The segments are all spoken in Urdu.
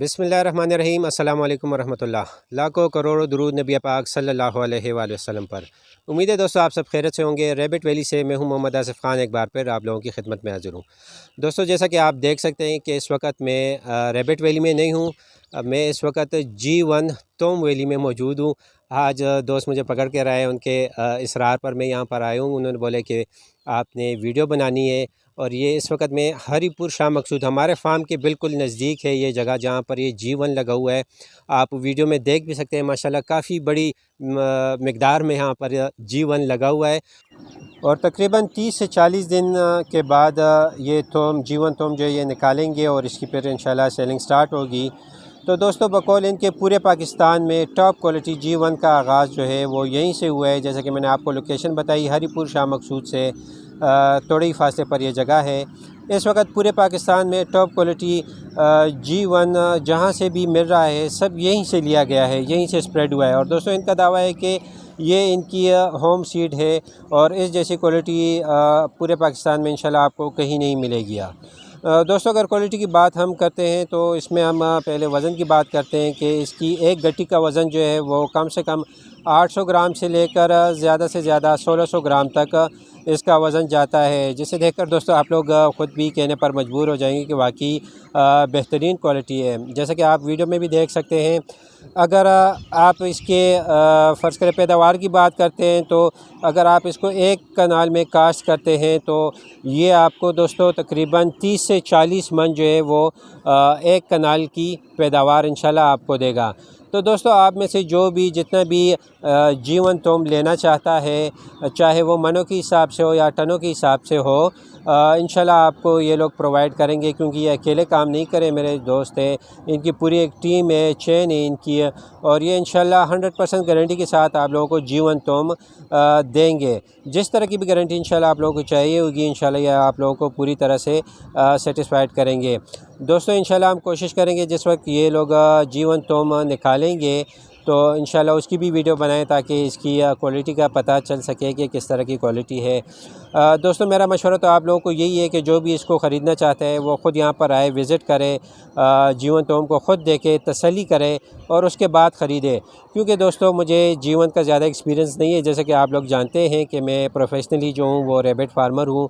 بسم اللہ الرحمن الرحیم۔ السلام علیکم ورحمۃ اللہ۔ لاکھوں کروڑوں درود نبی پاک صلی اللہ علیہ وآلہ وسلم پر۔ امید ہے دوستو آپ سب خیریت سے ہوں گے۔ ریبٹ ویلی سے میں ہوں محمد آصف خان، ایک بار پھر آپ لوگوں کی خدمت میں حاضر ہوں۔ دوستو جیسا کہ آپ دیکھ سکتے ہیں کہ اس وقت میں ریبٹ ویلی میں نہیں ہوں، میں اس وقت G1 توم ویلی میں موجود ہوں۔ آج دوست مجھے پکڑ کے رہے ہیں، ان کے اصرار پر میں یہاں پر آیا ہوں۔ انہوں نے بولے کہ آپ نے ویڈیو بنانی ہے، اور یہ اس وقت میں ہری پور شاہ مقصود ہمارے فارم کے بالکل نزدیک ہے یہ جگہ جہاں پر یہ G1 لگا ہوا ہے۔ آپ ویڈیو میں دیکھ بھی سکتے ہیں، ماشاءاللہ کافی بڑی مقدار میں یہاں پر G1 لگا ہوا ہے، اور تقریباً 30 سے 40 دن کے بعد یہ G1 توم جو ہے یہ نکالیں گے، اور اس کی پھر انشاءاللہ سیلنگ سٹارٹ ہوگی۔ تو دوستو بقول ان کے پورے پاکستان میں ٹاپ کوالٹی G1 کا آغاز جو ہے وہ یہیں سے ہوا ہے۔ جیسا کہ میں نے آپ کو لوکیشن بتائی، ہری پور شاہ مقصود سے تھوڑے ہی فاصلے پر یہ جگہ ہے۔ اس وقت پورے پاکستان میں ٹاپ کوالٹی G1 جہاں سے بھی مل رہا ہے سب یہیں سے لیا گیا ہے، یہیں سے سپریڈ ہوا ہے۔ اور دوستو ان کا دعویٰ ہے کہ یہ ان کی ہوم سیڈ ہے، اور اس جیسی کوالٹی پورے پاکستان میں انشاءاللہ آپ کو کہیں نہیں ملے گی۔ دوستو اگر کوالٹی کی بات ہم کرتے ہیں تو اس میں ہم پہلے وزن کی بات کرتے ہیں کہ اس کی ایک گٹی کا وزن جو ہے وہ کم سے کم 800 گرام سے لے کر زیادہ سے زیادہ 1600 گرام تک اس کا وزن جاتا ہے، جسے دیکھ کر دوستو آپ لوگ خود بھی کہنے پر مجبور ہو جائیں گے کہ واقعی بہترین کوالٹی ہے۔ جیسا کہ آپ ویڈیو میں بھی دیکھ سکتے ہیں، اگر آپ اس کے فرض کریں پیداوار کی بات کرتے ہیں تو اگر آپ اس کو ایک کنال میں کاشت کرتے ہیں تو یہ آپ کو دوستو تقریباً 30 سے 40 من جو ہے وہ ایک کنال کی پیداوار انشاءاللہ آپ کو دے گا۔ تو دوستو آپ میں سے جو بھی جتنا بھی G1 توم لینا چاہتا ہے، چاہے وہ منوں کے حساب سے ہو یا ٹنوں کے حساب سے ہو، انشاءاللہ آپ کو یہ لوگ پرووائڈ کریں گے، کیونکہ یہ اکیلے کام نہیں کرے، میرے دوست ہیں، ان کی پوری ایک ٹیم ہے، چین ہے ان کی، اور یہ انشاءاللہ 100% گارنٹی کے ساتھ آپ لوگوں کو G1 توم دیں گے۔ جس طرح کی بھی گارنٹی انشاءاللہ آپ لوگوں کو چاہیے ہوگی، انشاءاللہ یہ آپ لوگوں کو پوری طرح سے سیٹسفائیڈ کریں گے۔ دوستو انشاءاللہ ہم کوشش کریں گے جس وقت یہ لوگ G1 توم نکالیں گے تو انشاءاللہ اس کی بھی ویڈیو بنائیں تاکہ اس کی کوالٹی کا پتہ چل سکے کہ کس طرح کی کوالٹی ہے۔ دوستو میرا مشورہ تو آپ لوگوں کو یہی ہے کہ جو بھی اس کو خریدنا چاہتا ہے وہ خود یہاں پر آئے، وزٹ کرے، G1 توم کو خود دیکھے، تسلی کرے اور اس کے بعد خریدے، کیونکہ دوستو مجھے G1 کا زیادہ ایکسپیرینس نہیں ہے۔ جیسے کہ آپ لوگ جانتے ہیں کہ میں پروفیشنلی جو ہوں وہ ریبٹ فارمر ہوں،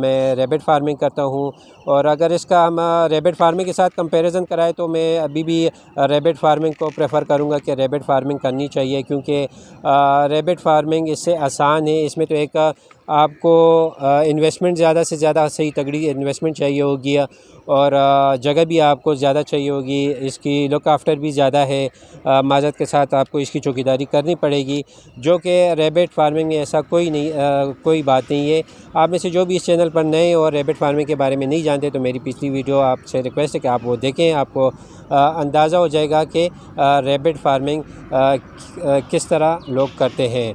میں ریبٹ فارمنگ کرتا ہوں، اور اگر اس کا ہم ریبٹ فارمنگ کے ساتھ کمپیریزن کرائے تو میں ابھی بھی ریبٹ فارمنگ کو پریفر کروں گا کہ ریبٹ فارمنگ کرنی چاہیے، کیونکہ ریبٹ فارمنگ اس سے آسان ہے۔ اس میں تو ایک آپ کو انویسٹمنٹ زیادہ سے زیادہ صحیح تگڑی انویسٹمنٹ چاہیے ہوگی، اور جگہ بھی آپ کو زیادہ چاہیے ہوگی، اس کی لک آفٹر بھی زیادہ ہے، معذرت کے ساتھ آپ کو اس کی چوکیداری کرنی پڑے گی، جو کہ ریبٹ فارمنگ میں ایسا کوئی بات نہیں ہے۔ آپ میں سے جو بھی اس چینل پر نئے اور ریبٹ فارمنگ کے بارے میں نہیں جانتے تو میری پچھلی ویڈیو آپ سے ریکویسٹ ہے کہ آپ وہ دیکھیں، آپ کو اندازہ ہو جائے گا کہ ریبٹ فارمنگ کس طرح لوگ کرتے ہیں۔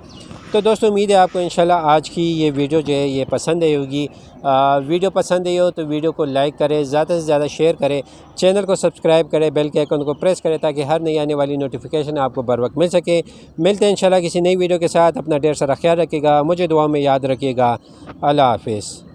تو دوستو امید ہے آپ کو انشاءاللہ آج کی یہ ویڈیو جو ہے یہ پسند آئی ہوگی۔ ویڈیو پسند آئی ہو تو ویڈیو کو لائک کریں، زیادہ سے زیادہ شیئر کریں، چینل کو سبسکرائب کریں، بیل کے آئیکن کو پریس کریں تاکہ ہر نئی آنے والی نوٹیفیکیشن آپ کو بر وقت مل سکے۔ ملتے ہیں انشاءاللہ کسی نئی ویڈیو کے ساتھ، اپنا ڈھیر سارا خیال رکھیے گا، مجھے دعا میں یاد رکھیے گا۔ اللہ حافظ۔